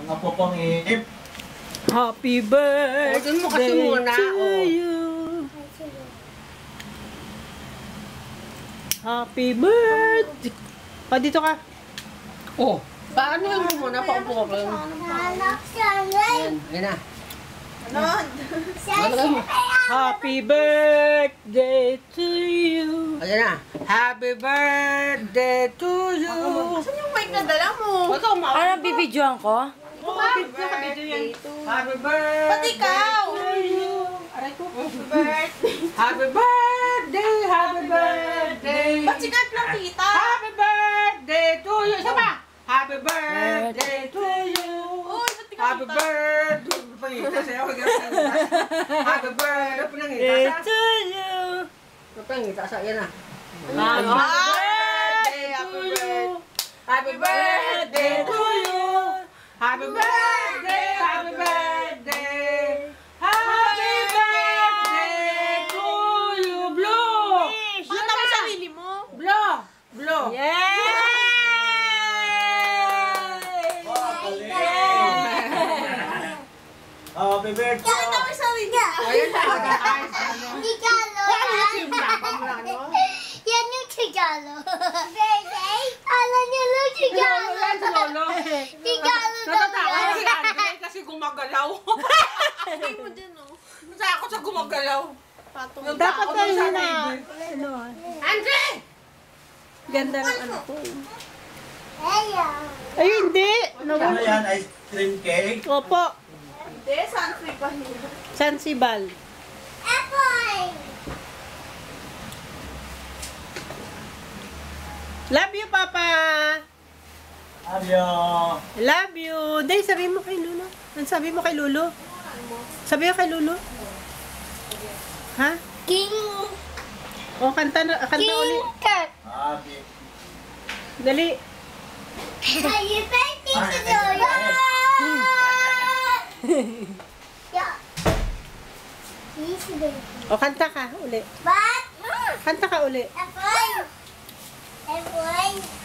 Apo pang iip. Happy birthday mo kasi muna, to you. Happy birthday. Dito ka. Oh, paano mo muna? Paupo ka lang. Ayan, ayan na. Happy birthday to you. Ayan na. Happy birthday to you. Saan yung mic na dala mo? Ikaw, Ano, bibidyoan ko? Happy birthday. Pati ikaw! to you. Aray ko, happy birthday. Happy birthday. Happy birthday. Ba't sikat lang kita? Happy birthday to you. Isa pa. Happy birthday to you. Uy, ba't di ka Happy kita? birthday. Pangita sa'yo. Happy birthday. Pinangita Birthday sa. to you. Pinangita sa. Yan na. Happy birthday, happy birthday. Happy birthday to you. Happy birthday. Happy birthday. Happy birthday to you. Blow. Pakita mo sarili mo. Blow. Blow. Yay! Happy birthday! Pakita mo sarili mo. Ayan na. Yan yung Tagalog. Alam niyo lang Tagalog. Yan si Lolo. Tagalog Natatakot si Andre kasi gumagalaw. Hindi mo din, oh. Natakot sa gumagalaw. Patong. Dapat Takot tayo sa na. baby. Ano? Andre! Ganda ng ano to. Ayan. Ay, hindi. Ano yan? Ice cream cake? Opo. Hindi, sunfree pa niya. Sansibal. Apple. Love you, Papa. Abyo! Love you. Day, sabi mo kay Lolo. Ano sabi mo kay Lolo? Sabi mo kay Lolo? Ha? King. O, kanta uli. Cut. Happy. Dali. Happy birthday to you. Yeah. Easy baby. O, kanta ka uli. But. Kanta ka uli. Apple. Apple.